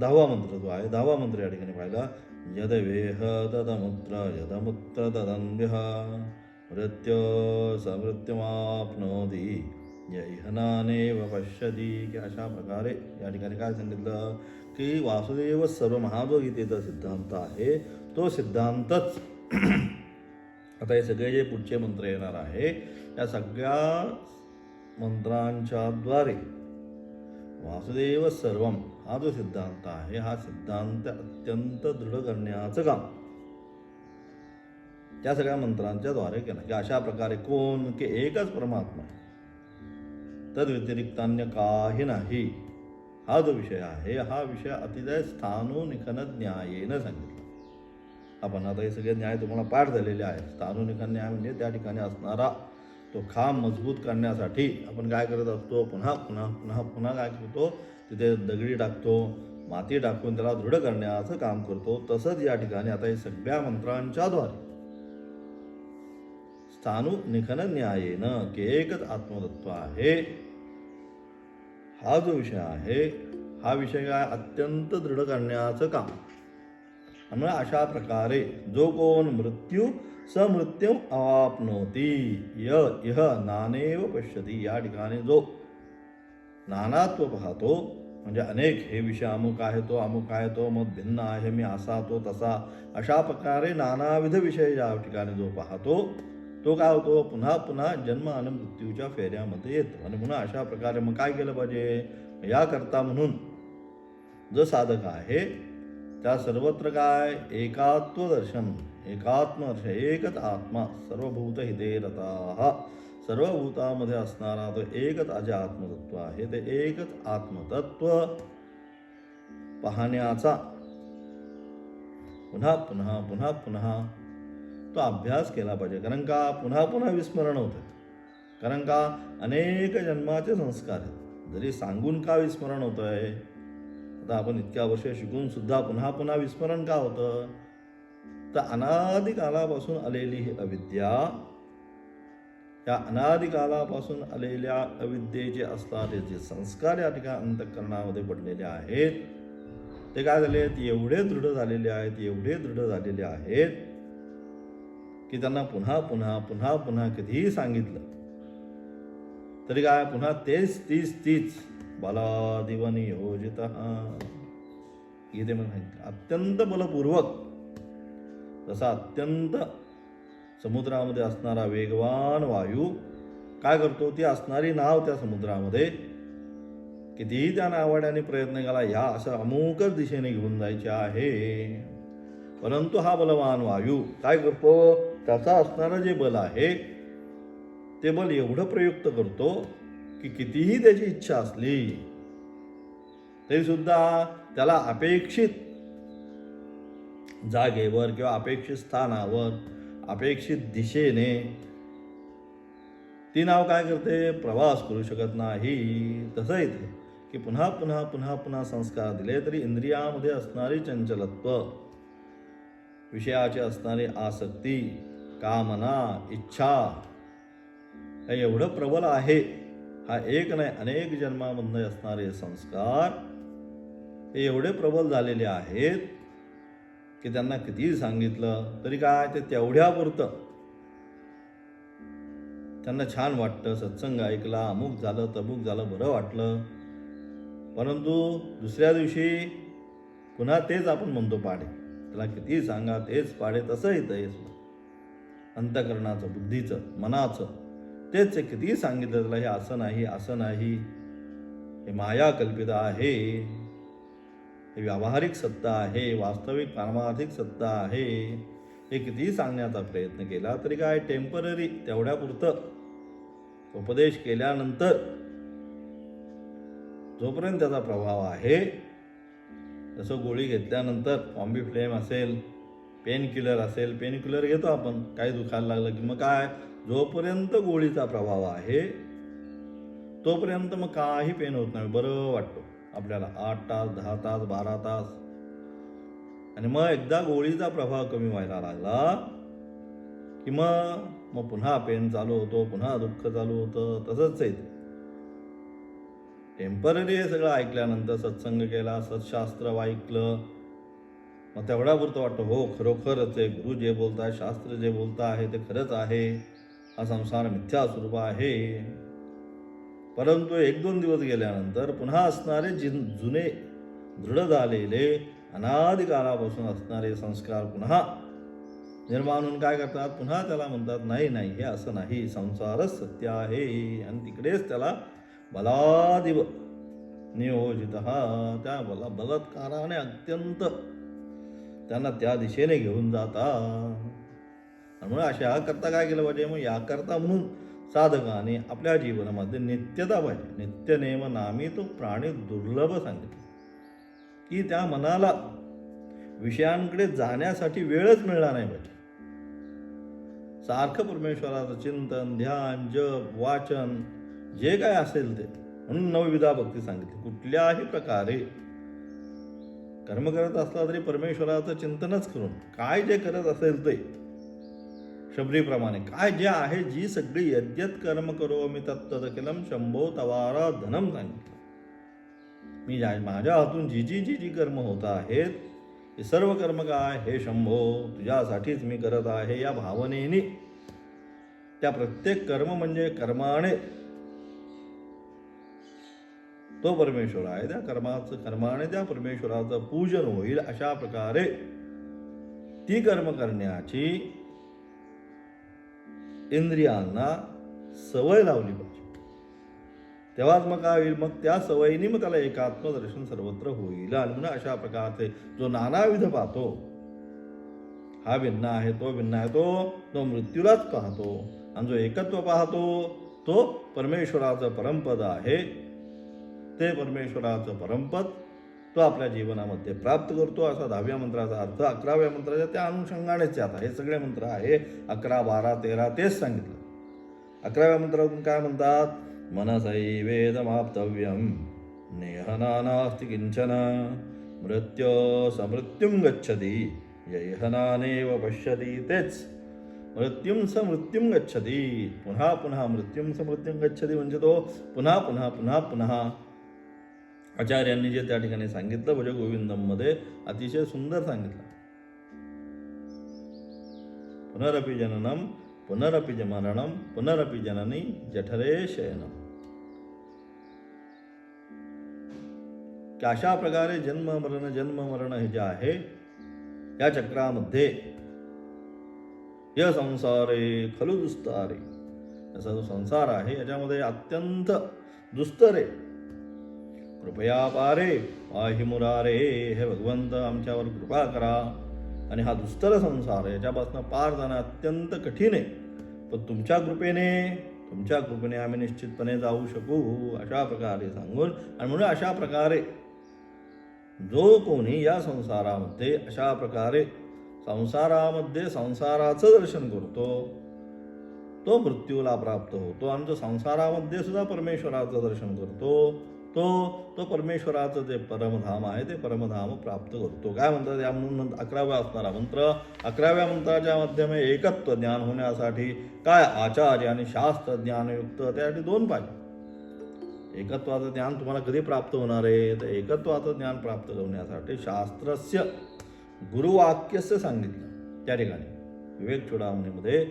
10वा मंत्र जो आहे, 10वा मंत्र या ठिकाणी पाहिला. यदवेह तदमुत्र यदमुत्र तदन्यः मृत्यो समृत्युमाप्नोति यैहनानेव पश्यति. की अशा प्रकारे या ठिकाणी काय सांगितलं की वासुदेव सर्व हा जो गीतेचा सिद्धांत आहे तो सिद्धांतच आता हे सगळे जे पुढचे मंत्र येणार आहे या सगळ्या मंत्रांच्या द्वारे वासुदेव सर्वम हा जो सिद्धांत आहे हा सिद्धांत अत्यंत दृढ करण्याचं काम त्या सगळ्या मंत्रांच्या द्वारे केलं. की अशा प्रकारे कोण की एकच परमात्मा तद व्यतिरिक्त अन्य काही नाही हा जो विषय आहे हा विषय अतिशय स्थानोनिखन न्यायेनं सांगितला. आपण आता हे सगळे न्याय तुम्हाला पाठ झालेले आहेत. स्थानोनिखन न्याय म्हणजे त्या ठिकाणी असणारा तो खांब मजबूत करण्यासाठी आपण काय करत असतो, पुन्हा पुन्हा पुन्हा पुन्हा काय करतो, तिथे दगडी टाकतो, माती टाकून त्याला दृढ करण्याचं काम करतो. तसंच या ठिकाणी आता हे सगळ्या मंत्रांच्या द्वारे स्थाणु निखन न्यायेनं की एकच आत्मतत्व आहे हा जो विषय आहे हा विषय काय अत्यंत दृढ करण्याचं काम. आणि अशा प्रकारे जो कोण मृत्यू समृत्यू अवाप्नोती यह नानेव पश्यती या ठिकाणी जो नानात्व पाहतो म्हणजे अनेक हे विषय अमुक आहे तो अमुक आहे तो मग भिन्न आहे मी असा तो तसा अशा प्रकारे नानाविध विषय या ठिकाणी जो पाहतो तो काय होतो पुन्हा पुन्हा जन्म आणि मृत्यूच्या फेऱ्यामध्ये येतो. आणि पुन्हा अशा प्रकारे मग काय केलं पाहिजे याकरता म्हणून जो साधक आहे त्या सर्वत्र काय एकात्व दर्शन एकात्म एकच आत्मा सर्वभूत हिते रताः सर्व भूतामध्ये असणारा तो एकच अजे आत्मतत्व आहे. ते एकच आत्मतत्व पाहण्याचा पुन्हा पुन्हा पुन्हा पुन्हा तो अभ्यास केला पाहिजे. कारण का पुन्हा पुन्हा विस्मरण होतं. कारण का अनेक जन्माचे संस्कार आहेत. जरी सांगून का विस्मरण होतं आहे, आता आपण इतक्या वर्ष शिकून सुद्धा पुन्हा पुन्हा विस्मरण का होतं, तर अनादिकालापासून आलेली ही अविद्या या अनादिकालापासून आलेल्या अविद्येचे असणारे जे संस्कार या ठिकाणी अंतःकरणामध्ये पडलेले आहेत ते काय झाले आहेत एवढे दृढ झालेले आहेत एवढे दृढ झालेले आहेत की त्यांना पुन्हा पुन्हा पुन्हा पुन्हा कधीही सांगितलं तरी काय पुन्हा तेच तीच बलादिवनी योजित गीते म्हणून अत्यंत बलपूर्वक तसा अत्यंत समुद्रामध्ये असणारा वेगवान वायू काय करतो ती असणारी नाव त्या समुद्रामध्ये कितीही त्या नावाड्याने प्रयत्न केला या असं अमुकच दिशेने घेऊन जायचे आहे. परंतु हा बलवान वायू काय करतो त्याचा असणारं जे बल आहे ते बल एवढं प्रयुक्त करतो की कितीही त्याची इच्छा असली तरी सुद्धा त्याला अपेक्षित जागेवर किंवा अपेक्षित स्थानावर अपेक्षित दिशेने ती नाव काय करते प्रवास करू शकत नाही. तसं इथे की पुन्हा पुन्हा पुन्हा पुन्हा संस्कार दिले तरी इंद्रियामध्ये असणारी चंचलत्व विषयाची असणारी आसक्ती कामना इच्छा हे एवढं प्रबल आहे. हा एक नाही अनेक जन्मामध्ये असणारे संस्कार हे एवढे प्रबल झालेले आहेत की त्यांना कितीही सांगितलं तरी काय ते तेवढ्यापुरतं त्यांना छान वाटतं. सत्संग ऐकला अमुक झालं तमुक झालं बरं वाटलं. परंतु दुसऱ्या दिवशी पुन्हा तेच आपण म्हणतो पाढे त्याला कितीही सांगा तेच पाढे. तसं येतं हे अंतःकरणाचं बुद्धीचं मनाचं तेच कितीही सांगितलं त्याला हे असं नाही असं नाही हे माया कल्पित आहे हे व्यावहारिक सत्ता आहे वास्तविक पारमार्थिक सत्ता आहे हे कितीही सांगण्याचा प्रयत्न केला तरी काय टेम्पररी तेवढ्यापुरतं उपदेश केल्यानंतर जोपर्यंत त्याचा प्रभाव आहे जसं गोळी घेतल्यानंतर कॉम्बी फ्लेम असेल पेन किलर असेल पेन किलर घेतो आपण काही दुखायला लागलं की मग काय जोपर्यंत गोळीचा प्रभाव आहे तोपर्यंत मग काही पेन होत नाही बरं वाटतो आपल्याला 8 तास 10 तास 12 तास. आणि मग एकदा गोळीचा प्रभाव कमी व्हायला लागला की मग पुन्हा पेन चालू होतो पुन्हा दुःख चालू होतं. तसंच आहे टेम्पररी हे सगळं ऐकल्यानंतर, सत्संग केला, सत्शास्त्र ऐकलं, मग तेवढ्यापुरतं वाटतं हो खरोखरच आहे, गुरु जे बोलताय, शास्त्र जे बोलतं आहे ते खरंच आहे, हा संसार मिथ्या स्वरूप आहे. परंतु 1-2 दिवस गेल्यानंतर पुन्हा असणारे जुने दृढ झालेले अनादिकालापासून असणारे संस्कार पुन्हा निर्माण होऊन काय करतात, पुन्हा त्याला म्हणतात नाही नाही हे असं नाही, संसारच सत्य आहे. आणि तिकडेच त्याला बलादिव नियोजित त्या बलात्काराने अत्यंत त्यांना त्या दिशेने घेऊन जातात. म्हणून अशा करता काय केलं पाहिजे, मग याकरता म्हणून साधकाने आपल्या जीवनामध्ये नित्यता पाहिजे. नित्यनेम नामी तो प्राणी दुर्लभ सांगितलं की त्या मनाला विषयांकडे जाण्यासाठी वेळच मिळणार नाही पाहिजे. सारखं परमेश्वराचं चिंतन, ध्यान, जप, वाचन जे काय असेल ते. म्हणून नवविधा भक्ती सांगितली. कुठल्याही प्रकारे कर्म करत असला तरी परमेश्वराचं चिंतनच करून काय जे करत असेल ते शबरीप्रमाणे काय जे आहे, जी सगळी यद्यत कर्म करो मी तत्तदखिलम शंभो तवारा धनम सांगितलं. मी माझ्या हातून जी जी कर्म होत आहेत हे सर्व कर्म काय, हे शंभो तुझ्यासाठीच मी करत आहे या भावनेने त्या प्रत्येक कर्म म्हणजे कर्माने तो परमेश्वर आहे, त्या कर्माने त्या परमेश्वराचं पूजन होईल. अशा प्रकारे ती कर्म करण्याची इंद्रियांना सवय लावली पाहिजे. तेव्हाच मग काय होईल, मग त्या सवयीने मग त्याला एकात्मदर्शन सर्वत्र होईल. आणि म्हणून अशा प्रकारचे जो नानाविध पाहतो, हा भिन्न आहे, तो भिन्न आहे, तो मृत्यूलाच पाहतो. आणि जो एकत्व पाहतो तो परमेश्वराचं परमपद आहे. ते परमेश्वराचं परमपद तो आपल्या जीवनामध्ये प्राप्त करतो. असा 10व्या मंत्राचा अर्थ 11व्या मंत्राच्या त्या अनुषंगानेच आता हे सगळे मंत्र आहे 11, 12, 13 तेच सांगितलं. 11व्या मंत्रातून काय म्हणतात, मनसैवेदमाप्तव्यं नेहना नास्ति किंचन मृत्यो समृत्युं गच्छति यैहनानेव पश्यति. तेच मृत्युं समृत्युं गच्छति, पुन्हा पुन्हा मृत्युं समृत्युं गच्छति म्हणजे तो पुन्हा पुन्हा पुन्हा पुन्हा. आचार्यांनी जे त्या ठिकाणी सांगितलं भज गोविंदममध्ये अतिशय सुंदर सांगितलं. पुनरपि जननम पुनरपि मरणम पुनरपि जननी जठरे शयनम. की अशा प्रकारे जन्म मरण हे जे आहे या चक्रामध्ये या संसारे खलु दुस्तारे, असा जो संसार आहे याच्यामध्ये अत्यंत दुस्तर आहे. कृपया पारे पाहि मुरारे, हे भगवंत आमच्यावर कृपा करा. आणि हा दुस्तर संसार याच्यापासून पार जाणं अत्यंत कठीण आहे, पण तुमच्या कृपेने आम्ही निश्चितपणे जाऊ शकू. अशा प्रकारे सांगून आणि म्हणून अशा प्रकारे जो कोणी या संसारामध्ये अशा प्रकारे संसारामध्ये संसाराचं दर्शन करतो तो मृत्यूला प्राप्त होतो. आणि जो संसारामध्ये सुद्धा परमेश्वराचं दर्शन करतो तो परमेश्वराचं जे परमधाम आहे ते परमधाम प्राप्त करतो. काय म्हणतात या म्हणून 11व्या असणारा मंत्र. 11व्या मंत्राच्या माध्यमे एकत्व ज्ञान होण्यासाठी काय आचार्य आणि शास्त्र ज्ञानयुक्त त्यासाठी 2 पाहिजे. एकत्वाचं ज्ञान तुम्हाला कधी प्राप्त होणार आहे, तर एकत्वाचं ज्ञान प्राप्त करण्यासाठी शास्त्रस्य गुरुवाक्यस्य सांगितलं. त्या ठिकाणी विवेक चूडामणीमध्ये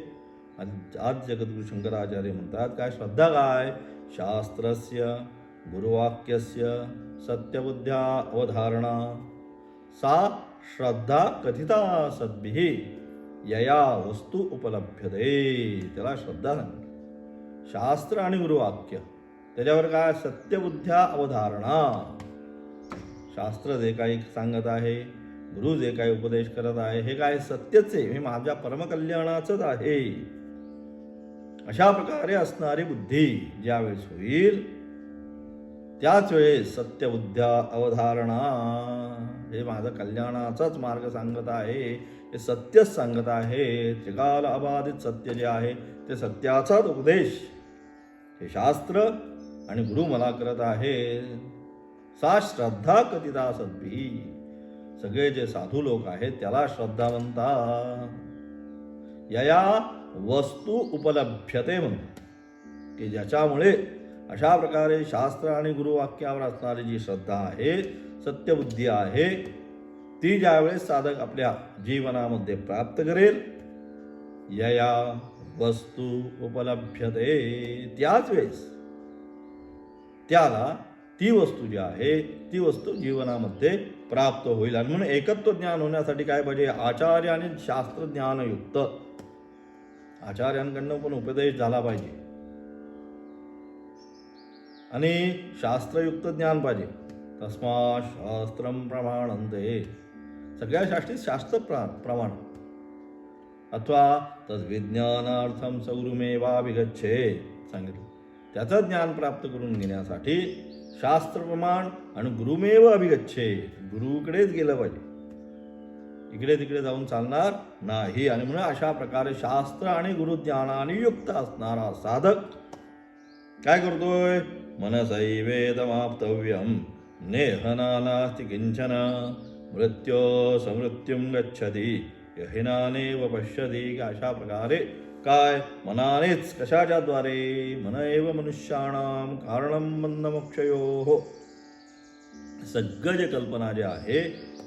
आज जगद्गुरु शंकराचार्य म्हणतात काय, श्रद्धा काय, शास्त्रस्य गुरुवाक्यस्य सत्यबुद्ध्या अवधारणा सा श्रद्धा कथिता सद्भिः यया वस्तू उपलभ्यते. त्याला श्रद्धा सांगितलं. शास्त्र आणि गुरुवाक्य त्याच्यावर काय, सत्यबुद्ध्या अवधारणा. शास्त्र जे काही सांगत आहे, गुरु जे काही उपदेश करत आहे हे काय सत्यच आहे, हे माझ्या परमकल्याणाचंच आहे. अशा प्रकारे असणारी बुद्धी ज्यावेळेस होईल त्याच वेळेस सत्यबुद्ध्या अवधारणा, हे माझं कल्याणाचाच मार्ग सांगत आहे, हे सत्यच सांगत आहे. त्रिकाल अबाधित सत्य जे आहे ते सत्याचाच उपदेश हे शास्त्र आणि गुरु मला करत आहे. सा श्रद्धा कथिता सद्भिः, सगळे जे साधू लोक आहेत त्याला श्रद्धा म्हणतात. यया वस्तू उपलभ्यते म्हणतात की ज्याच्यामुळे अशा प्रकारे शास्त्र आणि गुरुवाक्यावर असणारी जी श्रद्धा आहे, सत्यबुद्धी आहे, ती ज्यावेळेस साधक आपल्या जीवनामध्ये प्राप्त करेल, यया वस्तू उपलभ्यते, त्याच वेळेस त्याला ती वस्तू जी आहे ती वस्तू जीवनामध्ये प्राप्त होईल. आणि म्हणून एकत्व ज्ञान होण्यासाठी काय पाहिजे? आचार्य आणि शास्त्रज्ञानयुक्त, आचार्यांकडनं पण उपदेश झाला पाहिजे आणि शास्त्रयुक्त ज्ञान पाहिजे. तस्मात् शास्त्रम प्रमाणन्ते, सगळ्या शास्त्रीत शास्त्र प्रमाण, अथवा तद्विज्ञानार्थम सगुरुमेवाभिगच्छे सांगितलं. त्याचं ज्ञान प्राप्त करून घेण्यासाठी शास्त्र प्रमाण आणि गुरुमेव अभिगच्छे, गुरुकडेच गेलं पाहिजे, इकडे तिकडे जाऊन चालणार नाही. आणि म्हणून अशा प्रकारे शास्त्र आणि गुरुज्ञानाने युक्त असणारा साधक काय करतोय? मनसैवेदमाप्तव्यम नेहनानास्ति किंचन मृत्यो समृत्युम गच्छति यहिनानेव पश्यति. अशा प्रकारे काय? मनानेच, कशाच्या द्वारे? मन एव मनुष्याणाम कारणम बंधमोक्षयोः. सगळं जे कल्पना जे आहे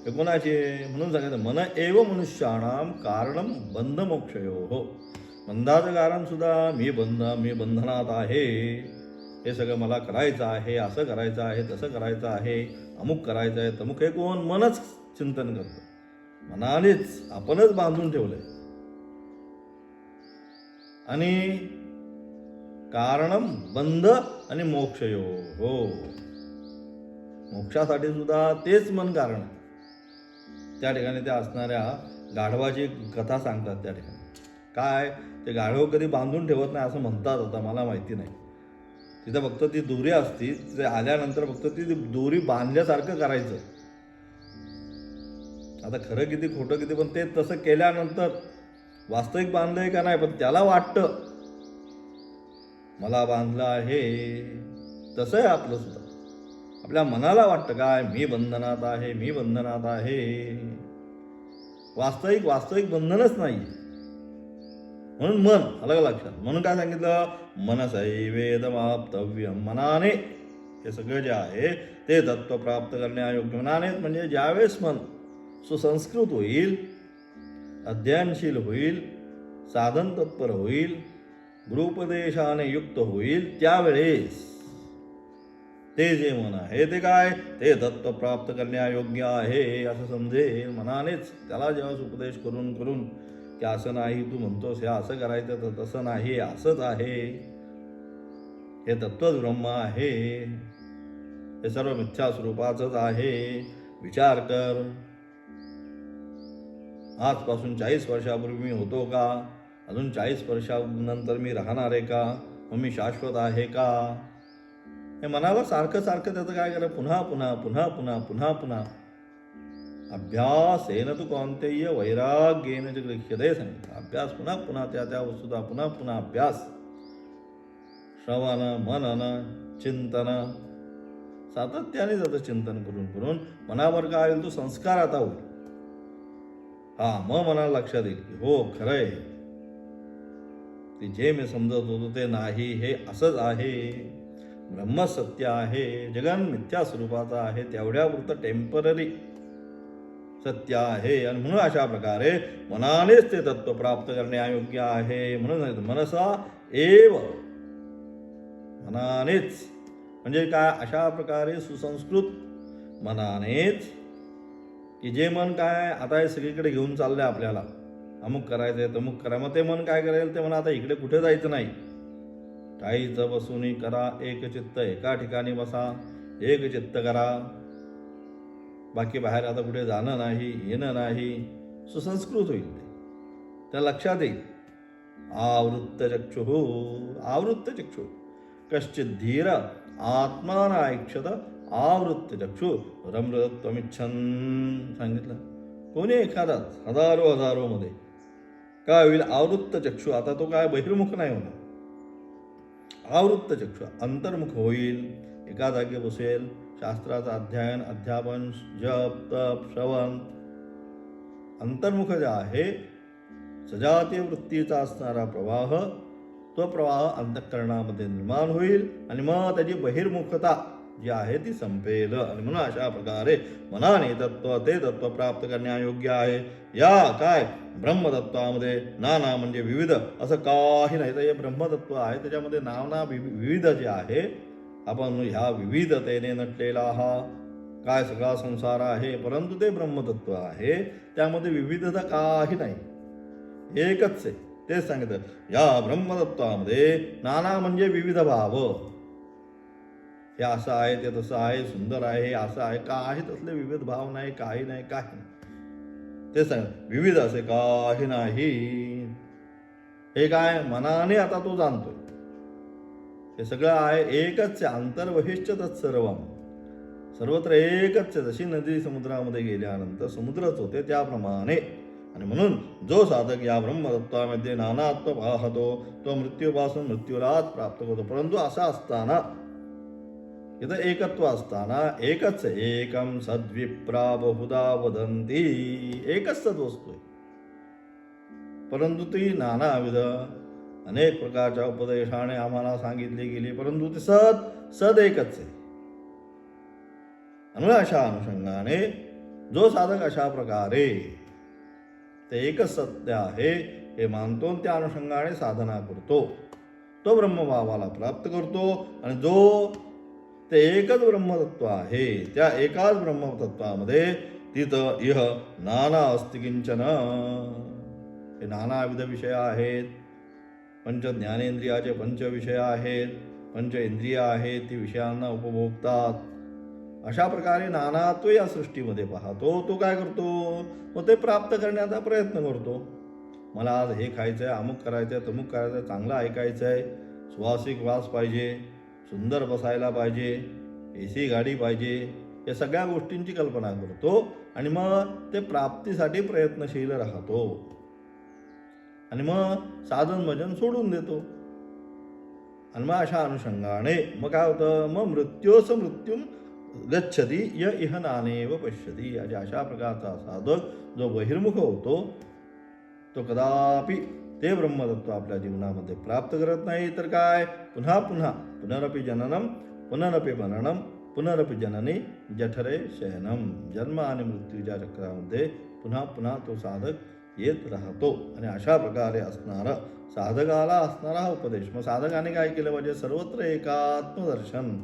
ते कोणाची? म्हणून सांगायचं मन एव मनुष्याणाम कारणम बंधमोक्षयोः. बंधाचं कारण सुद्धा मी बंधनात आहे, हे सगळं मला करायचं आहे, असं करायचं आहे, तसं करायचं आहे, अमुक करायचं आहे, तमुक. हे कोण? मनच चिंतन करतं, मनानेच आपणच बांधून ठेवलंय. आणि कारणम बंध आणि मोक्षयो हो, मोक्षासाठी सुद्धा तेच मन कारण. त्या ठिकाणी त्या असणाऱ्या गाढवाची कथा सांगतात. त्या ठिकाणी काय? ते गाढव कधी बांधून ठेवत नाही असं म्हणतात. आता मला माहिती नाही, तिथं फक्त ती दोरी असती, तिथे आल्यानंतर फक्त ती दोरी बांधल्यासारखं करायचं. आता खरं किती खोटं किती, पण ते तसं केल्यानंतर वास्तविक बांधलंय का नाही, पण त्याला वाटतं मला बांधलं आहे. तसं आहे आपलं सुद्धा, आपल्या मनाला वाटतं काय? मी बंधनात आहे, मी बंधनात आहे. वास्तविक बंधनच नाही. म्हणून मन अलग लक्षात. म्हणून काय सांगितलं? मनसैवेदमाप्तव्यम, मनाने हे सगळं जे आहे ते तत्व प्राप्त करण्यायोग्य. मनाने म्हणजे ज्यावेळेस मन सुसंस्कृत होईल, अध्ययनशील होईल, साधन तत्पर होईल, गुरुपदेशाने युक्त होईल, त्यावेळेस ते जे मन आहे ते काय? ते तत्व प्राप्त करण्यायोग्य आहे असं समजेल. मनानेच त्याला जेव्हा उपदेश करून करून की असं नाही, तू म्हणतोस हे असं करायचं, तर तसं नाही, असंच आहे, हे तत्वच ब्रह्म आहे, हे सर्व मिथ्या स्वरूपाचंच आहे, विचार कर. आजपासून 40 वर्षापूर्वी मी होतो का? अजून 40 वर्षानंतर मी राहणार आहे का? मग मी शाश्वत आहे का? हे मनाला सारखं त्याचं काय करा? पुन्हा पुन्हा पुन्हा पुन्हा पुन्हा पुन्हा अभ्यासेन तु कौन्तेय वैराग्येन च गृह्यते सांगितलं. अभ्यास पुन्हा पुन्हा त्या वस्तूचा पुन्हा पुन्हा अभ्यास, श्रवण, मनन, चिंतन, सातत्याने जातं चिंतन करून करून मनावर काय होईल? तो संस्कार आता होईल. मग मनाला लक्षात येईल की हो खरंय, ते जे मी समजत होतो ते नाही, हे असंच आहे, ब्रह्म सत्य आहे, जगन मिथ्या स्वरूपाचा आहे, तेवढ्यापुरतं टेम्पररी सत्य आहे. आणि म्हणून अशा प्रकारे मनानेच ते तत्व प्राप्त करण्यायोग्य आहे. म्हणून मनसा एव, मनानेच म्हणजे काय? अशा प्रकारे सुसंस्कृत मनानेच, की जे मन काय आता हे सगळीकडे घेऊन चाललंय आपल्याला, अमुक करायचंय तमुक करा. मग ते मन काय करेल? ते म्हणा आता इकडे कुठे जायचं नाही, काहीच बसून करा, एक चित्त, एका ठिकाणी बसा, एक चित्त करा, बाकी बाहेर आता कुठे जाणं नाही, येणं नाही. सुसंस्कृत होईल ते, त्या लक्षात येईल. आवृत्त चक्षु कश्चित धीर आत्मानाईक्षत आवृत्तचक्षु रमृतत्वमिच्छन सांगितलं. कोणी एखादाच हजारो मध्ये काय होईल? आवृत्त चक्षु. आता तो काय बहिर्मुख नाही होणार, आवृत्त चक्षु अंतर्मुख होईल, एका जागी बसेल, शास्त्राचं अध्ययन, अध्यापन, जप, तप, श्रवण, अंतर्मुख जे आहे सजातीय वृत्तीचा असणारा प्रवाह तो प्रवाह अंतःकरणामध्ये निर्माण होईल आणि मग त्याची बहिर्मुखता जी आहे ती संपेल. आणि म्हणून अशा प्रकारे मनाने तत्व ते तत्व प्राप्त करण्यायोग्य आहे. या काय ब्रह्मतत्वामध्ये नाना म्हणजे विविध असं काही नाही. तर हे ब्रह्मतत्व आहे त्याच्यामध्ये नाना विविध जे आहे, आपण ह्या विविधतेने नटलेला हा काय सगळा संसार आहे, परंतु ते ब्रह्मतत्व आहे त्यामध्ये विविधता काही नाही, एकच आहे. तेच सांगितलं या ब्रह्मतत्वामध्ये नाना म्हणजे विविध भाव. हे असं आहे, ते तसं आहे, सुंदर आहे, हे असं आहे, काही तसले विविध भाव नाही, काही नाही, काही नाही. ते सांग विविध असे काही नाही. हे काय मनाने आता तो जाणतोय. हे सगळं आहे एकच आहे. अंतर्वहिश्च तत्सर्वम, सर्वत्र एकच आहे. जशी नदी समुद्रामध्ये गेल्यानंतर समुद्रच होते त्याप्रमाणे. आणि म्हणून जो साधक या ब्रह्मतत्वामध्ये नानात्व पाहतो तो मृत्यूपासून मृत्यूलाच प्राप्त करतो. परंतु असं असताना, इथं एकत्व असताना एकच एकम सद्विप्रा बहुधा वदंती, एकच सद्वस्तू आहे, परंतु ती नानाविध अनेक प्रकारच्या उपदेशाने आम्हाला सांगितली गेली, परंतु ती सद एकच आहे. आणि अशा अनुषंगाने जो साधक अशा प्रकारे ते एकच सत्य आहे हे मानतो, त्या अनुषंगाने साधना करतो, तो ब्रह्मभावाला प्राप्त करतो. आणि जो ते एकच ब्रह्मतत्व आहे त्या एकाच ब्रह्मतत्वामध्ये तिथं इह नाना अस्ति किंचन, हे नानाविध विषय आहेत. पंच ज्ञानेंद्रियाचे पंच विषय आहेत, पंच इंद्रिय आहेत, ती विषयांना उपभोगतात. अशा प्रकारे नानात्व या सृष्टीमध्ये पाहतो. तो काय करतो, व ते प्राप्त करण्याचा प्रयत्न करतो. मला आज हे खायचं आहे, अमुक करायचं आहे, तमुक करायचं आहे, चांगलं ऐकायचं आहे, सुवासिक वास पाहिजे, सुंदर बसायला पाहिजे, AC गाडी पाहिजे, या सगळ्या गोष्टींची कल्पना करतो आणि मग ते प्राप्तीसाठी प्रयत्नशील राहतो. आणि मग साधन भजन सोडून देतो. आणि मग अशा अनुषंगाने मग काय होतं, मग मृत्योस मृत्यूम गच्छती य इह नानेव पश्यती. अशा प्रकारचा साधक जो बहिर्मुख होतो तो कदापि ते ब्रह्मतत्व आपल्या जीवनामध्ये प्राप्त करत नाही. तर काय पुन्हा पुन्हा पुनरपि जननम पुनरपि मननम पुनरपि जननी जठरे शयनम, जन्म आणि मृत्यूच्या चक्रामध्ये पुन्हा पुन्हा तो साधक येत राहतो. आणि अशा प्रकारे असणारा साधकाला असणारा हा उपदेश. मग साधकाने काय केलं पाहिजे, सर्वत्र एकात्मदर्शन,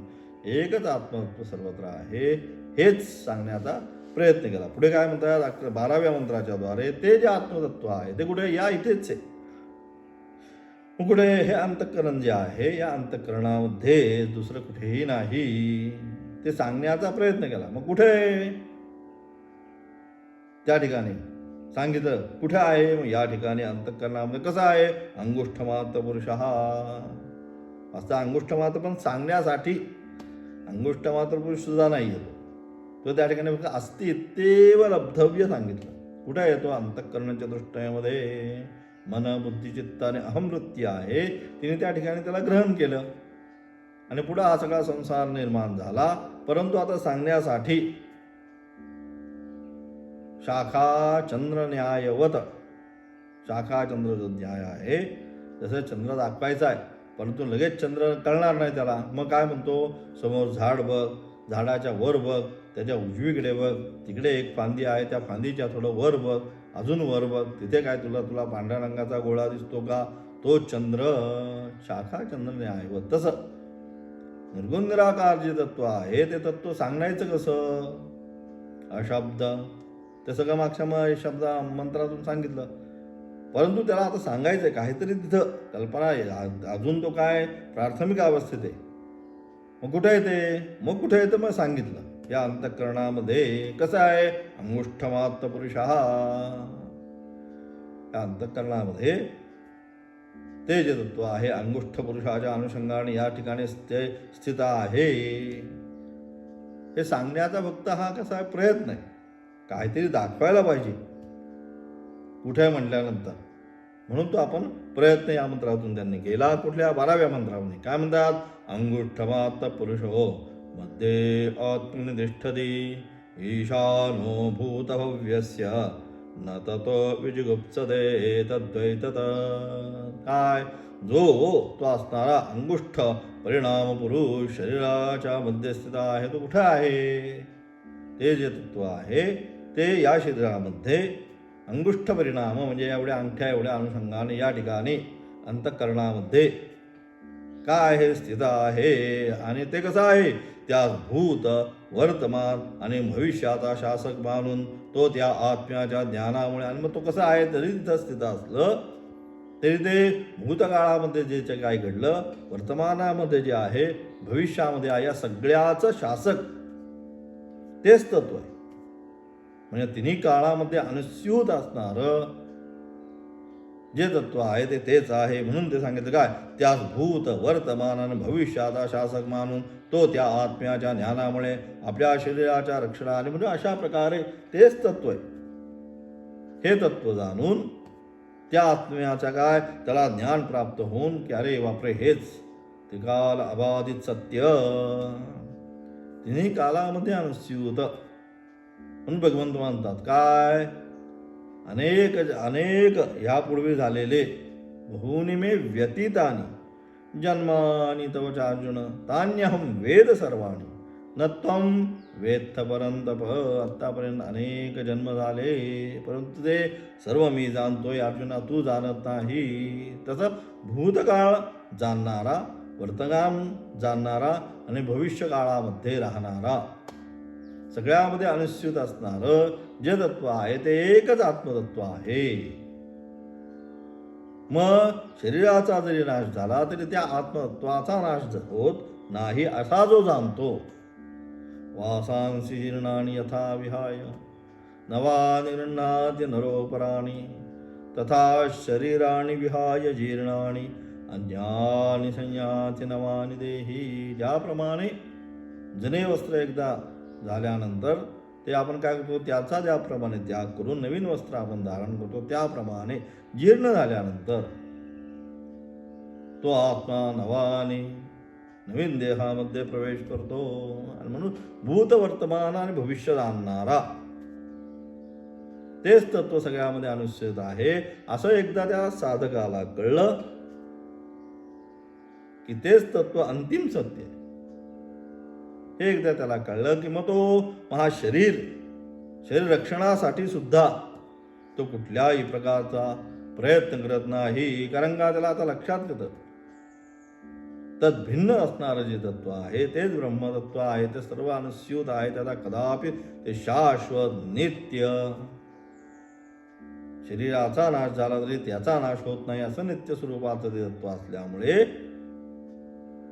एकच आत्मतत्व सर्वत्र आहे हेच सांगण्याचा प्रयत्न केला. पुढे काय म्हणतात 12व्या मंत्राच्या द्वारे, ते जे आत्मतत्व आहे ते कुठे, या इथेच आहे. मग कुठे, हे अंतःकरण जे आहे या अंतःकरणामध्ये दुसरं कुठेही नाही, ते सांगण्याचा प्रयत्न केला. मग कुठे, त्या ठिकाणी सांगितलं कुठे आहे. मग या ठिकाणी अंतःकरणामध्ये कसं आहे, अंगुष्ठमात्र पुरुषः. असं अंगुष्ठमात्र पण सांगण्यासाठी अंगुष्ठमात्र पुरुष सुद्धा नाही येतो तो त्या ठिकाणी फक्त अस्ति इत्येव लब्धव्य सांगितलं. कुठे येतो, अंतःकरणाच्या दृष्टीमध्ये मन बुद्धी चित्त आणि अहमवृत्ती आहे, तिने त्या ठिकाणी त्याला ग्रहण केलं. आणि पुढे हा सगळा संसार निर्माण झाला. परंतु आता सांगण्यासाठी शाखा चंद्र न्यायवत, शाखा चंद्र जो न्याय आहे, जसं चंद्र दाखवायचा आहे परंतु लगेच चंद्र कळणार नाही त्याला. मग काय म्हणतो, समोर झाड बघ, झाडाच्या वर बघ, त्याच्या उजवीकडे बघ, तिकडे एक फांदी आहे, त्या फांदीच्या थोडं वर बघ, अजून वर बघ, तिथे काय तुला पांढऱ्या रंगाचा गोळा दिसतो का, तो चंद्र. शाखा चंद्र न्यायवत. तसं निर्गुण निराकार जे तत्व आहे ते तत्व सांगायचं कसं, अशब्द, ते सगळं मागच्या शब्द मंत्रातून सांगितलं. परंतु त्याला आता सांगायचं आहे काहीतरी, तिथं कल्पना आहे अजून, तो काय प्राथमिक अवस्थेत आहे. मग कुठे येते, मग कुठे येतं, मग सांगितलं या अंतःकरणामध्ये कसं आहे, अंगुष्ठमात्र पुरुषः. या अंतःकरणामध्ये ते जे तत्व आहे अंगुष्ठ पुरुषाच्या अनुषंगाने या ठिकाणी ते स्थित आहे. हे सांगण्याचा फक्त हा कसा आहे, प्रयत्न आहे, काहीतरी दाखवायला पाहिजे कुठे म्हटल्यानंतर. म्हणून तो आपण प्रयत्न या मंत्रातून त्यांनी केला. कुठल्या 12व्या मंत्रामध्ये काय म्हणतात, अंगुष्ठमात्र पुरुषो मध्ये आत्मनिष्ठती ईशानो भूतभव्यस्य न ततो विजुगुप्सते तद्वैतत. काय? जो तो असणारा अंगुष्ठ परिणाम पुरुष शरीराच्या मध्यस्थित आहे तो कुठे आहे? ते जे तत्व आहे ते या शरीरामध्ये अंगुष्ठ परिणाम म्हणजे एवढ्या अंगठ्या एवढ्या अनुषंगाने या ठिकाणी अंतःकरणामध्ये काय आहे? स्थित आहे. आणि ते कसं आहे? त्यास भूत वर्तमान आणि भविष्याचा शासक मानून तो त्या आत्म्याच्या ज्ञानामुळे, आणि मग तो कसा आहे? जरी तिथं स्थित असलं तरी ते भूतकाळामध्ये जे काय घडलं, वर्तमानामध्ये जे आहे, भविष्यामध्ये आहे, या सगळ्याचं शासक तेच तत्व आहे. म्हणजे तिन्ही काळामध्ये अनुस्यूत असणारं जे तत्व आहे ते तेच आहे. म्हणून ते सांगितलं काय? त्यास भूत वर्तमान आणि भविष्याचा शासक मानून तो त्या आत्म्याच्या ज्ञानामुळे आपल्या शरीराच्या रक्षणाने, म्हणजे अशा प्रकारे तेच तत्व आहे. हे तत्व जाणून त्या आत्म्याच्या काय त्याला ज्ञान प्राप्त होऊन की अरे बापरे हेच त्रिकाल अबाधित सत्य, तिन्ही कालामध्ये अनुस्यूत. म्हणून भगवंत म्हणतात काय? अनेक अनेक यापूर्वी झालेले बहूनि मे व्यतीतानि जन्मानि तव चार्जुन तान्यहम वेद सर्वाणि न त्वं वेत्थ परंतप. आत्तापर्यंत अनेक जन्म झाले, परंतु ते सर्व मी जाणतोय अर्जुना, तू जाणत नाही. तसं भूतकाळ जाणणारा, वर्तमान जाणणारा आणि भविष्यकाळामध्ये राहणारा, सगळ्यामध्ये अनुस्यूत असणारं जे तत्व आहे ते एकच आत्मतत्व आहे. मग शरीराचा जरी नाश झाला तरी त्या आत्मतत्वाचा नाश होत नाही असा जो जाणतो. वासांसी जीर्णानि यथा विहाय नवानि गृह्णाति नरोपराणि तथा शरीराणि विहाय जीर्णानि अन्यानि संयाति नवानि देही. ज्याप्रमाणे जुने वस्त्र एकदा झाल्यानंतर ते आपण काय करतो, त्याचा ज्याप्रमाणे त्याग करून नवीन वस्त्र आपण धारण करतो, त्याप्रमाणे जीर्ण झाल्यानंतर तो आत्मा नवाने नवीन देहामध्ये प्रवेश करतो. आणि म्हणून भूत वर्तमान आणि भविष्य जाणणारा तेच तत्व सगळ्यामध्ये अनुस्यूत आहे असं एकदा त्या साधकाला कळलं की तेच तत्व अंतिम सत्य आहे. हे एकदा त्याला कळलं की मग तो शरीर रक्षणासाठी सुद्धा तो कुठल्याही प्रकारचा प्रयत्न करत नाही. कारण का त्याला आता लक्षात येतं तद भिन्न असणारं जे तत्व आहे तेच ब्रह्मतत्व आहे, ते सर्व अनुस्यूत आहे, त्याला कदापि ते शाश्वत नित्य, शरीराचा नाश झाला तरी त्याचा नाश होत नाही असं नित्य स्वरूपाचं ते तत्व असल्यामुळे,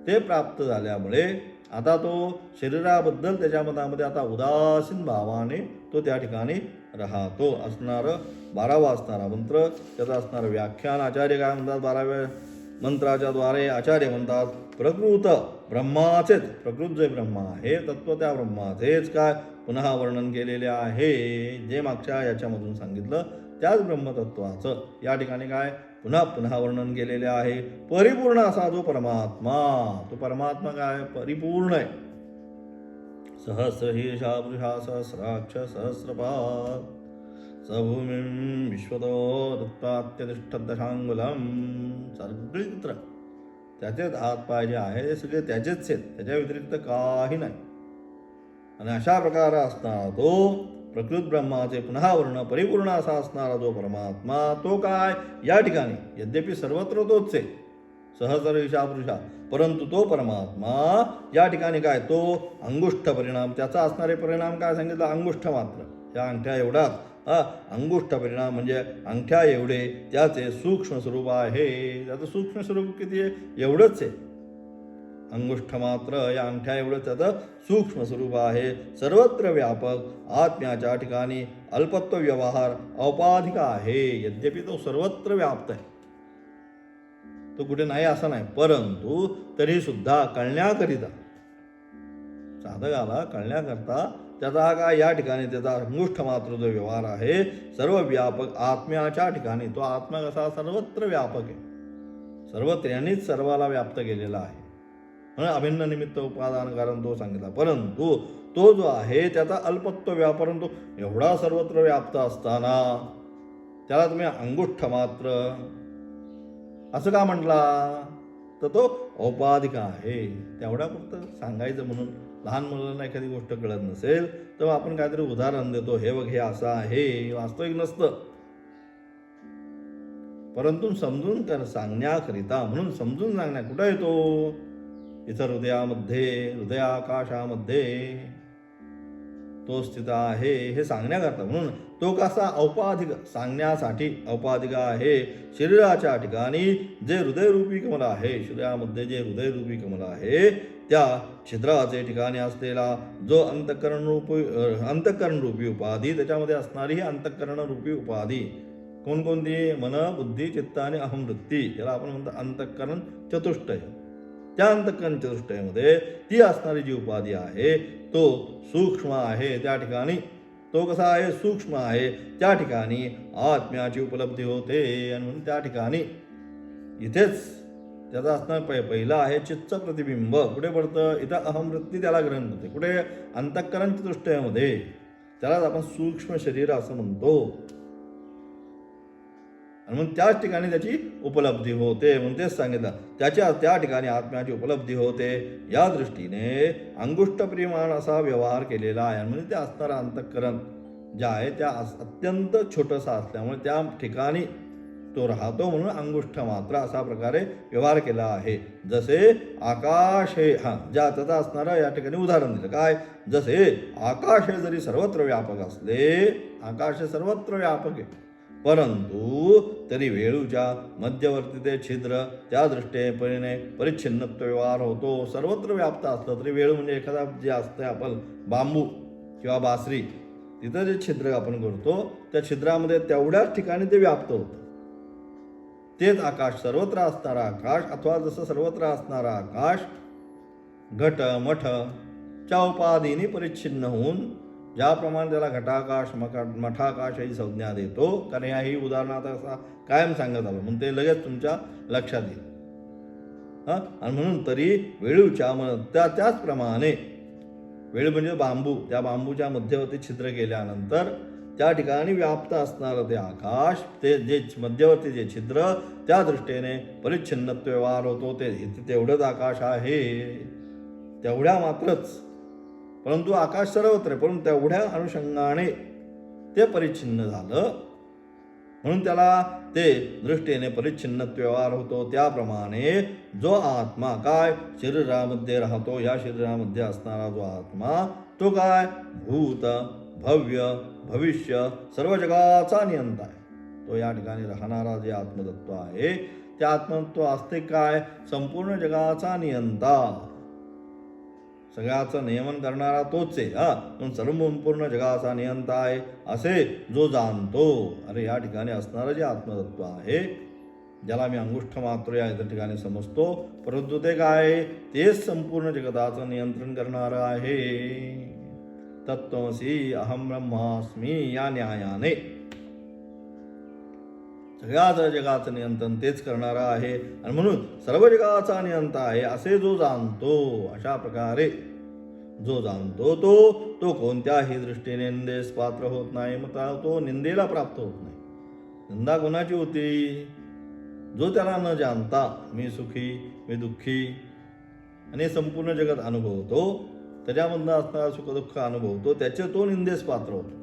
ते प्राप्त झाल्यामुळे आता तो शरीराबद्दल त्याच्या मनामध्ये आता उदासीन भावाने तो त्या ठिकाणी राहतो. असणारं 12वा असणारा मंत्र, त्याचा असणारं व्याख्यान आचार्य काय म्हणतात, 12व्या मंत्राच्या द्वारे आचार्य म्हणतात प्रकृत ब्रह्माचेच, प्रकृत जे ब्रह्मा आहे तत्व त्या ब्रह्माचेच काय पुन्हा वर्णन केलेले आहे. जे मागच्या याच्यामधून सांगितलं त्याच ब्रह्मतत्वाचं या ठिकाणी काय पुन्हा पुन्हा वर्णन केलेले आहे. परिपूर्ण असा जो परमात्मा, तो परमात्मा काय परिपूर्ण आहे. सहस्र शीर्षा पुरुषा सहस्राक्ष सहस्रपाद सभूमिं विश्वतो दत्तात्यतिष्ठदशांगुलम. सगळीत्र त्याचेच हात पाय जे आहे ते सगळे त्याचेच आहेत, त्याच्या व्यतिरिक्त काही नाही. आणि अशा प्रकारे असणारा तो प्रकृत ब्रह्माचे पुन्हा वर्ण परिपूर्ण असा असणारा जो परमात्मा, तो काय या ठिकाणी यद्यपि सर्वत्र तोच आहे सहस्र ईशा पुरुषा, परंतु तो परमात्मा या ठिकाणी काय तो अंगुष्ठ परिणाम, त्याचा असणारे परिणाम काय सांगितलं, अंगुष्ठ मात्र, त्या अंगठ्या एवढाच अंगुष्ठ परिणाम म्हणजे अंगठ्या एवढे त्याचे सूक्ष्म स्वरूप आहे. त्याचं सूक्ष्म स्वरूप किती आहे, एवढंच आहे. अंगुष्ठ मात्र या अंगठ्या एवढं त्याचं सूक्ष्म स्वरूप आहे. सर्वत्र व्यापक आत्म्याच्या ठिकाणी अल्पत्व व्यवहार औपाधिक आहे. यद्यपि तो सर्वत्र व्याप्त आहे, तो कुठे नाही असं नाही, परंतु तरी सुद्धा कळण्याकरिता, साधकाला कळण्याकरता त्याचा हा काय या ठिकाणी त्याचा अंगुष्ठ मात्र जो व्यवहार आहे सर्व व्यापक आत्म्याच्या ठिकाणी, तो आत्मा कसा सर्वत्र व्यापक आहे, सर्वत्र यांनीच सर्वाला व्याप्त केलेला आहे. म्हणून अभिन्न निमित्त उपादान कारण तो सांगितला. परंतु तो जो आहे त्याचा अल्पत्व व्याप, परंतु एवढा सर्वत्र व्याप्त असताना त्याला तुम्ही अंगुष्ठ मात्र असं का म्हटला तर तो औपाधिक आहे. तेवढ्यापुरतं सांगायचं म्हणून. लहान मुलांना एखादी गोष्ट कळत नसेल तर आपण काहीतरी उदाहरण देतो, हे बघ हे असं आहे, वास्तविक नसतं. परंतु समजून सांगण्याकरिता, म्हणून समजून सांगण्या कुठं येतो, इथं हृदयामध्ये, हृदयाकाशामध्ये तो स्थित आहे हे सांगण्याकरता. म्हणून तो कसा औपाधिक, सांगण्यासाठी औपाधिक आहे. शरीराच्या ठिकाणी जे हृदयरूपी कमल आहे, शरीरामध्ये जे हृदयरूपी कमल आहे त्या छिद्राचे ठिकाणी असलेला जो अंतःकरण रूपी उपाधी, त्याच्यामध्ये असणारी ही अंतःकरण रूपी उपाधी कोणकोणती, मन, बुद्धी, चित्त आणि अहमवृत्ती, याला आपण म्हणतो अंतःकरण चतुष्टय. त्या अंतःकरण चतुष्टयामध्ये ती असणारी जी उपाधी आहे तो सूक्ष्म आहे. त्या ठिकाणी तो कसा आहे, सूक्ष्म आहे. त्या ठिकाणी आत्म्याची उपलब्धी होते. आणि म्हणून त्या ठिकाणी इथेच त्याचा असणार पहिला आहे चित्तचं प्रतिबिंब. कुठे पडतं, इथं अहमवृत्ती त्याला ग्रहण होते. कुठे, अंतःकरण चतुष्टयामध्ये. त्यालाच आपण सूक्ष्म शरीर असं म्हणतो. आणि म्हणून त्याच ठिकाणी त्याची उपलब्धी होते. म्हणून तेच सांगितलं, त्या ठिकाणी आत्म्याची उपलब्धी होते. या दृष्टीने अंगुष्ठ परिमाण असा व्यवहार केलेला आहे. आणि म्हणजे ते असणारं अंतःकरण जे आहे त्या अत्यंत छोटंसं असल्यामुळे त्या ठिकाणी तो राहतो. म्हणून अंगुष्ठ मात्र असा प्रकारे व्यवहार केला आहे. जसे आकाश हे, ज्या त्याचा असणारं या ठिकाणी उदाहरण दिलं. काय, जसे आकाश हे जरी सर्वत्र व्यापक असले, आकाश हे सर्वत्र व्यापक आहे, परंतु तरी वेळूच्या मध्यवर्ती ते छिद्र त्या दृष्टीने परिच्छिन्नत्व व्यवहार होतो. सर्वत्र व्याप्त असलं तरी वेळू म्हणजे एखादा जे असतं आपण बांबू किंवा बासरी, तिथं जे छिद्र आपण करतो त्या छिद्रामध्ये तेवढ्याच ठिकाणी ते व्याप्त होतं. तेच आकाश, सर्वत्र असणारा आकाश, अथवा जसं सर्वत्र असणारा आकाश घट मठ च्या उपाधीने परिच्छिन्न होऊन, ज्याप्रमाणे त्याला घटाकाश मठाकाश ही संज्ञा देतो. कारण ह्याही उदाहरणार्थ असा कायम सांगत आलो, म्हणून ते लगेच तुमच्या लक्षात येईल. आणि म्हणून तरी वेळूच्या त्याचप्रमाणे, वेळ म्हणजे बांबू, त्या बांबूच्या मध्यवर्ती छिद्र केल्यानंतर त्या ठिकाणी व्याप्त असणारं ते आकाश, ते जे मध्यवर्ती जे छिद्र त्या दृष्टीने परिच्छिन्नत्व व्यवहार होतो. ते तेवढंच आकाश आहे, तेवढ्या मात्रच. परंतु आकाश सर्वत्र, परंतु तेवढ्या अनुषंगाने ते परिच्छिन्न झालं. म्हणून त्याला ते दृष्टीने परिच्छिन्नत्व व्यवहार होतो. त्याप्रमाणे जो आत्मा काय शरीरामध्ये राहतो, या शरीरामध्ये असणारा जो आत्मा तो काय, भूत भव्य भविष्य सर्व जगाचा नियंता आहे. तो या ठिकाणी राहणारा जे आत्मतत्व आहे ते आत्मतत्व असते काय, संपूर्ण जगाचा नियंता, सगळ्याचं नियमन करणारा तोच आहे. म्हणून संपूर्ण जगाचा नियंता आहे असे जो जाणतो. अरे या ठिकाणी असणारं जे आत्मतत्व आहे, ज्याला मी अंगुष्ठ मात्र या इतर ठिकाणी समजतो, परंतु ते काय, तेच संपूर्ण जगताचं नियंत्रण करणारं आहे. तत्त्वमसी अहम ब्रह्मास्मी या न्यायाने सगळ्याच जगाचं नियंत्रण तेच करणारा आहे. आणि म्हणून सर्व जगाचा नियंता आहे असे जो जाणतो, अशा प्रकारे जो जाणतो तो कोणत्याही दृष्टीने निंदेस पात्र होत नाही. मग तो निंदेला प्राप्त होत नाही. निंदा कोणाची होती, जो त्याला न जाणता मी सुखी मी दुःखी आणि संपूर्ण जगत अनुभवतो, त्याच्यामधनं असणारा सुखदुःख अनुभवतो, त्याचे तो निंदेस पात्र होतो.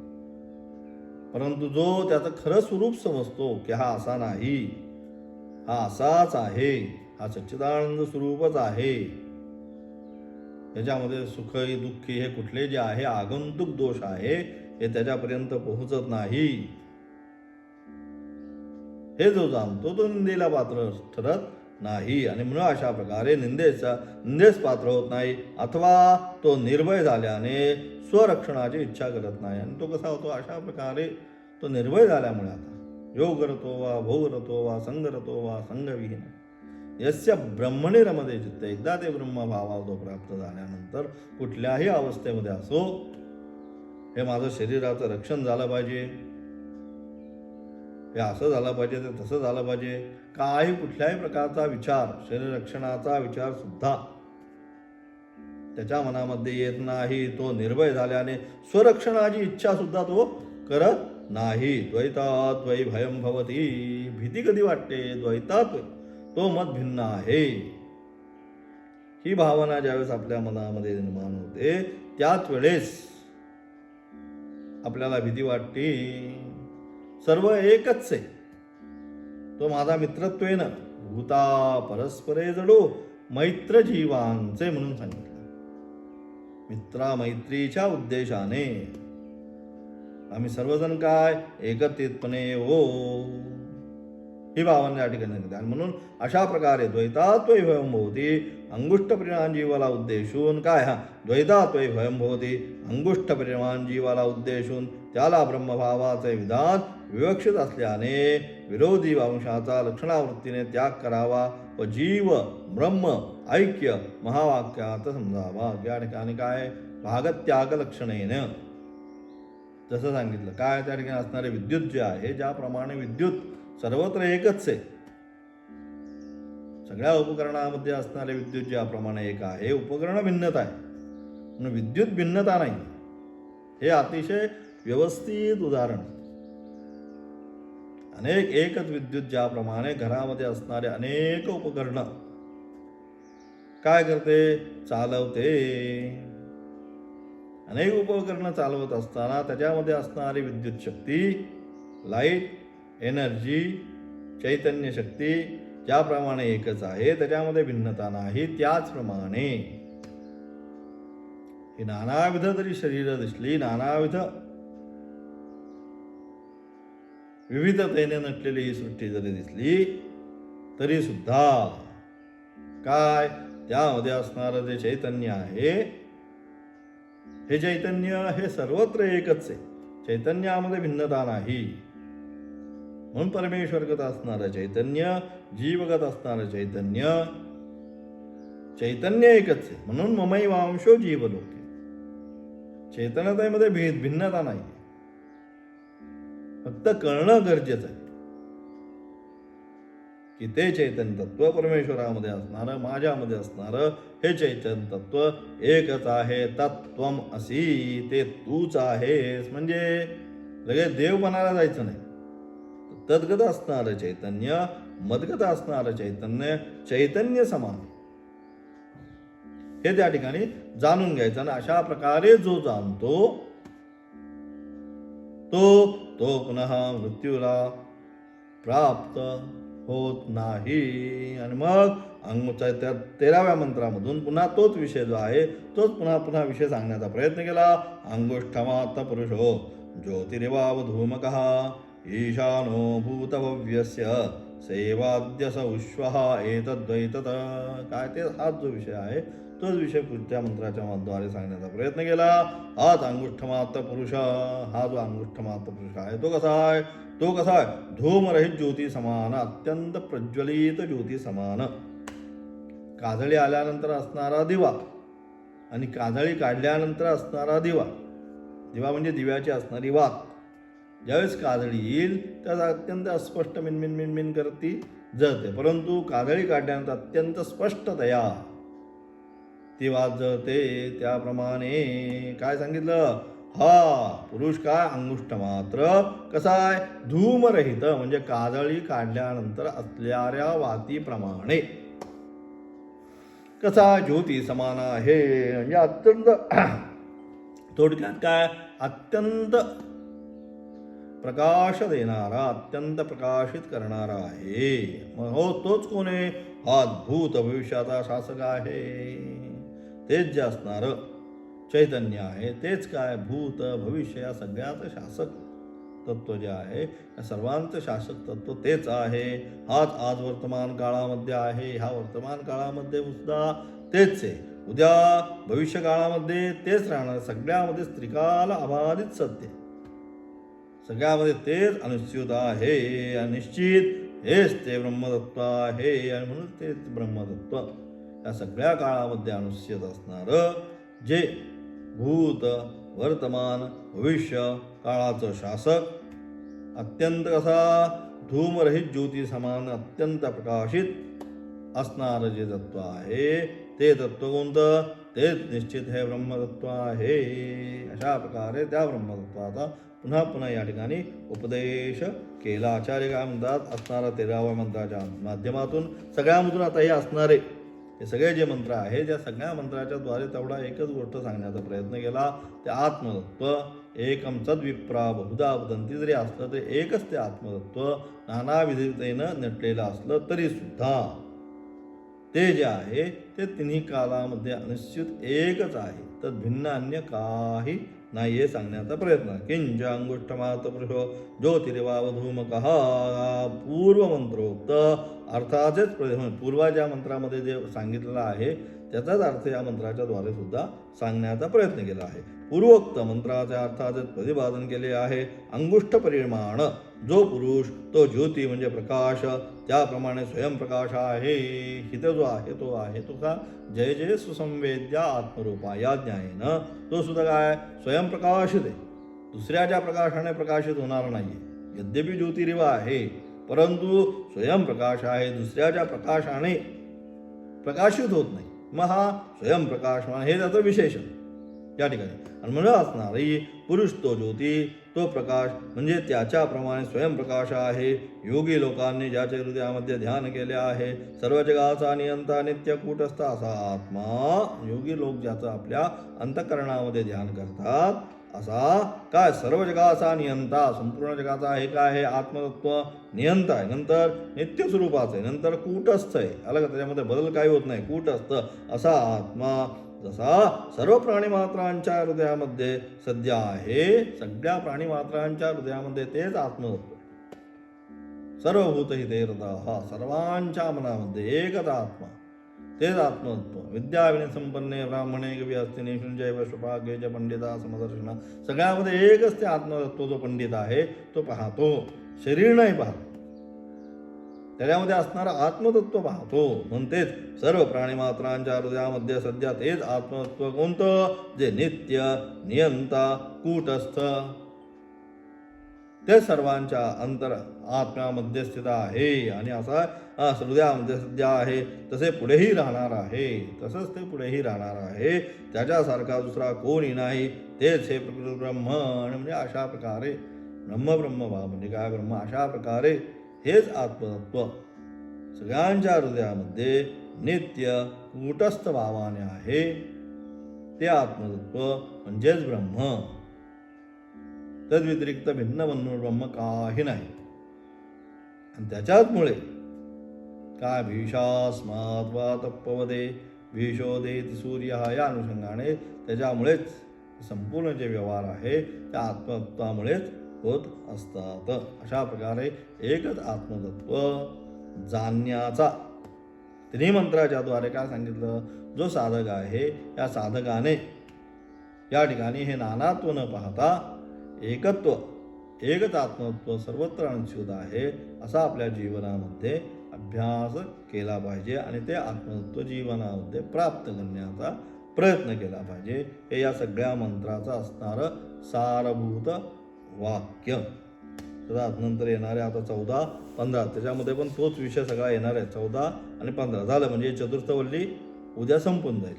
परंतु जो त्याचं खरं स्वरूप समजतो की हा असा नाही, हा असाच आहे, हा सच्चिदानंद स्वरूपच आहे, त्याच्यामध्ये सुख दुःखी हे कुठले जे आहे आगंतुक दोष आहे हे त्याच्यापर्यंत पोहोचत नाही, हे जो जाणतो तो निंदेला पात्र ठरत नाही. आणि म्हणून अशा प्रकारे निंदेस पात्र होत नाही. अथवा तो निर्भय झाल्याने स्वरक्षणाची इच्छा करत नाही. आणि तो कसा होतो, अशा प्रकारे तो निर्भय झाल्यामुळे आता योग रतो वा भोग रतो वा संग रतो वा संगविहीन यस्य ब्रह्मणे रमते चित्त. एकदा ते ब्रह्मभावाला प्राप्त झाल्यानंतर कुठल्याही अवस्थेमध्ये असो, हे माझं शरीराचं रक्षण झालं पाहिजे, हे असं झालं पाहिजे, ते तसं झालं पाहिजे, काही कुठल्याही प्रकारचा विचार, शरीर रक्षणाचा विचार सुद्धा त्याच्या मनामध्ये येत नाही. तो निर्भय झाल्याने स्वरक्षणाची इच्छा सुद्धा तो करत नाही. द्वैताद्वै भयं भवती. भीती कधी वाटते, द्वैतात तो मत भिन्न आहे. ही भावना ज्यावेळेस आपल्या मनामध्ये निर्माण होते त्याच वेळेस आपल्याला भीती वाटते. सर्व एकच आहे, तो माझा मित्रत्वेन भूता परस्परे जडो मैत्र जीवांचे म्हणून सांगितलं. मित्रा मैत्रीच्या उद्देशाने आम्ही सर्वजण काय एकत्रितपणे हो, ही भावना या ठिकाणी सांगितली. आणि म्हणून अशा प्रकारे द्वैतात्वय भयम भवती अंगुष्ठ परिणाम जीवाला उद्देशून काय द्वैतात्वय भयम भवती अंगुष्ठ परिणाम जीवाला उद्देशून त्याला ब्रह्मभावाचे विधान विवक्षित असल्याने विरोधी वंशाचा लक्षणावृत्तीने त्याग करावा व जीव ब्रह्म ऐक्य महावाक्यात समजावा. या ठिकाणी काय भागत्याग लक्षणेनं जसं सांगितलं काय त्या ठिकाणी असणारे विद्युत जे आहे, ज्याप्रमाणे विद्युत सर्वत्र एकच आहे, सगळ्या उपकरणामध्ये असणारे विद्युत ज्याप्रमाणे एक आहे, उपकरण भिन्नता आहे म्हणून विद्युत भिन्नता नाही. हे अतिशय व्यवस्थित उदाहरण. अनेक एकच विद्युत ज्याप्रमाणे घरामध्ये असणारे अनेक उपकरण काय करते चालवते. अनेक उपकरणं चालवत असताना त्याच्यामध्ये असणारी विद्युत शक्ती, लाईट, एनर्जी, चैतन्य शक्ती ज्याप्रमाणे एकच आहे, त्याच्यामध्ये भिन्नता नाही. त्याचप्रमाणे ही नानाविध जरी शरीर दिसली, नानाविध विविधतेने नटलेली ही सृष्टी जरी दिसली, तरी सुद्धा काय त्यामध्ये असणारं जे चैतन्य आहे, हे चैतन्य हे सर्वत्र एकच आहे, चैतन्यामध्ये भिन्नता नाही. म्हणून परमेश्वरगत असणारं चैतन्य, जीवगत असणारं चैतन्य, चैतन्य एकच आहे. म्हणून ममैवांशो जीवलोके, चैतन्यतेमध्ये भिन्नता नाही, फक्त कळणं गरजेचं आहे की ते चैतन्य तत्व परमेश्वरामध्ये असणारं, माझ्यामध्ये असणारं हे चैतन्य तत्व एकच आहे. तत्वम असी, ते तूच आहेस. म्हणजे लगेच देवपणाला जायचं नाही. तद्गत असणारं चैतन्य, मदगत असणारं चैतन्य, चैतन्य समान हे त्या ठिकाणी जाणून घ्यायचं. आणि अशा प्रकारे जो जाणतो तो पुन्हा मृत्यूला प्राप्त होत नाही. आणि मग 13व्या मंत्रामधून पुन्हा तोच विषय जो आहे तोच पुन्हा विषय सांगण्याचा प्रयत्न केला. अंगुष्ठमात पुरुषो ज्योतिरिवावधूमकः ईशानो भूतभव्यस्य सेवाद्यस उश्वः एतद्वैतत. काय ते हाच जो विषय आहे तोच विषय पुढच्या मंत्राच्या द्वारे सांगण्याचा प्रयत्न केला. हाच अंगुष्ठमात्र पुरुष, हा जो अंगुष्ठमात्र पुरुष आहे तो कसा आहे धूमरहित ज्योती समान, अत्यंत प्रज्वलित ज्योती समान. काजळी आल्यानंतर असणारा दिवा आणि काजळी काढल्यानंतर असणारा दिवा म्हणजे दिव्याची असणारी वात. ज्यावेळेस काजळी येईल त्याचा अत्यंत अस्पष्ट मिनमिन करती जळते, परंतु काजळी काढल्यानंतर अत्यंत स्पष्टतया ती वात जळते. त्याप्रमाणे काय सांगितलं, हा पुरुष काय अंगुष्ठ मात्र कसा आहे धूमरहित, म्हणजे काजळी काढल्यानंतर असणाऱ्या वातीप्रमाणे कसा ज्योती समान आहे. म्हणजे अत्यंत थोडक्यात काय अत्यंत प्रकाश देणारा, अत्यंत प्रकाशित करणारा आहे. मग हो तोच कोण आहे, हा भूत भविष्याचा शासक आहे. तेच जे असणारं चैतन्य आहे तेच काय भूत भविष्य या सगळ्याचं शासक तत्व जे आहे, या सर्वांचं शासक तत्व तेच आहे. हाच आज वर्तमान काळामध्ये आहे, ह्या वर्तमान काळामध्ये सुद्धा तेच आहे, उद्या भविष्य काळामध्ये तेच राहणार. सगळ्यामध्ये त्रिकाल अबाधित सत्य, सगळ्यामध्ये तेच अनिश्चित आहे. अनिश्चित हेच ते ब्रह्मतत्व आहे. आणि म्हणून तेच ब्रह्मतत्व या सगळ्या काळामध्ये अनिश्चित असणारं जे भूत वर्तमान भविष्य काळाचं शासक, अत्यंत कसा धूमरहित ज्योती समान अत्यंत प्रकाशित असणारं जे तत्व आहे ते तत्व कोणतं, तेच निश्चित हे ब्रह्मतत्व आहे. अशा प्रकारे त्या ब्रह्मतत्वाचा पुन्हा पुन्हा या ठिकाणी उपदेश केला. आचार्य काय म्हणतात, असणारा 13व्या मंत्राच्या माध्यमातून सगळ्यामधून आता हे असणारे हे सगळे जे मंत्र आहे, त्या सगळ्या मंत्राच्या द्वारे तेवढा एकच गोष्ट सांगण्याचा प्रयत्न केला. ते आत्मतत्व एकम सद्विप्रा बहुधा वदंती जरी असलं तरी एकच ते आत्मतत्व नानाविधतेनं नटलेलं असलं तरी सुद्धा ते जे आहे ते तिन्ही कालामध्ये अनिश्चित एकच आहे. तर भिन्न अन्य काही नाही हे सांगण्याचा प्रयत्न. किंच अंगुष्ठमातपुरुषो ज्योतिरिवावधूमकः पूर्वमंत्रोक्त अर्थाचेच पूर्वा ज्या मंत्रामध्ये जे सांगितलेलं आहे त्याचाच अर्थ या मंत्राच्या द्वारे सुद्धा सांगण्याचा प्रयत्न केला आहे. पूर्वोक्त मंत्राच्या अर्थाचे प्रतिपादन केले आहे. अंगुष्ठ परिमाण जो पुरुष तो ज्योती म्हणजे प्रकाश, त्याप्रमाणे स्वयंप्रकाश आहे. हित जो आहे तो का जय जय सुसंवेद्या आत्मरूपा या ज्ञानेनं तो सुद्धा काय स्वयंप्रकाशित आहे. दुसऱ्याच्या प्रकाशाने प्रकाशित होणार नाही. यद्यपि ज्योतिरिव आहे परंतु स्वयंप्रकाश आहे, दुसऱ्याच्या प्रकाशाने प्रकाशित होत नाही. मग हा स्वयंप्रकाश हे त्याचं विशेषण या ठिकाणी. आणि म्हणून असणारी पुरुष तो ज्योती तो प्रकाश म्हणजे त्याच्याप्रमाणे स्वयंप्रकाश आहे. योगी लोकांनी ज्याच्या हृदयामध्ये ध्यान केले आहे, सर्व जगाचा नियंता नित्य कूटस्थ असा आत्मा. योगी लोक ज्याचं आपल्या अंतःकरणामध्ये ध्यान करतात असा काय सर्व जगाचा नियंता, संपूर्ण जगाचा हे काय आहे आत्मतत्व नियंता आहे. नंतर नित्य स्वरूपाचं आहे, नंतर कूटस्थ आहे. अलग त्याच्यामध्ये बदल काही होत नाही. कूटस्थ असा आत्मा जसा सर्व प्राणीमात्रांच्या हृदयामध्ये सध्या आहे, सगळ्या प्राणीमात्रांच्या हृदयामध्ये तेच आत्मतत्व. सर्वभूत हिते हृदयः सर्वांच्या मनामध्ये एकच आत्मा तेच आत्मतत्व. विद्याविने संपन्ने ब्राह्मणे कवी हस्तिने शुंजय वैश्वभाग्य ज पंडिता समदर्शना सगळ्यामध्ये एकच ते आत्मतत्व जो पंडित आहे तो पाहतो, शरीर नाही पाहतो. त्याच्यामध्ये असणारा आत्मतत्व पाहतो. म्हणतेच सर्व प्राणीमात्रांच्या हृदयामध्ये सध्या तेच आत्मतत्व कोणतं जे नित्य नियंता कूटस्थ ते सर्वांच्या अंतर आत्म्यामध्ये स्थित आहे. आणि असा हृदयामध्ये सध्या आहे तसे पुढेही राहणार आहे. तसंच ते पुढेही राहणार आहे. त्याच्यासारखा दुसरा कोणी नाही. तेच हे प्रकृत ब्रह्म. आणि म्हणजे अशा प्रकारे ब्रह्म म्हणजे काय ब्रह्म अशा प्रकारे हेच आत्मतत्व सगळ्यांच्या हृदयामध्ये नित्य कूटस्थ भावाने आहे. ते आत्मतत्व म्हणजेच ब्रह्म. तद्व्यतिरिक्त भिन्न म्हणून ब्रह्म काही नाही. आणि त्याच्याचमुळे काय भीषास्मात् वा तप्पवदे भीषोदेति सूर्य या अनुषंगाने त्याच्यामुळेच संपूर्ण जे व्यवहार आहे त्या आत्मतत्वामुळेच होत असतात. अशा प्रकारे एकच आत्मतत्व जाणण्याचा तिन्ही मंत्राच्या द्वारे काय सांगितलं, जो साधक आहे या साधकाने या ठिकाणी हे नानात्व न पाहता एकत्व एकच आत्मतत्व सर्वत्र अनिश्चित आहे असा आपल्या जीवनामध्ये अभ्यास केला पाहिजे. आणि ते आत्मतत्व जीवनामध्ये प्राप्त करण्याचा प्रयत्न केला पाहिजे. हे या सगळ्या मंत्राचं असणारं सारभूत वाक्य. तर नंतर येणारे आता 14, 15 त्याच्यामध्ये पण तोच विषय सगळा येणार आहे. 14 आणि 15 झालं म्हणजे चतुर्थवल्ली उद्या संपून जाईल.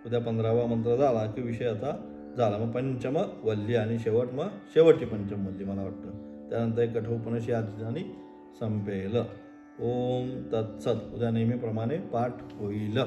उद्या 15वा मंत्र झाला की विषय आता झाला. मग पंचम वल्ली आणि मग शेवटची पंचम वल्ली मला वाटतं. त्यानंतर एक कठोपनिषद या ठिकाणी संपेल. ओम तत्सत. उद्या नेहमीप्रमाणे पाठ होईल.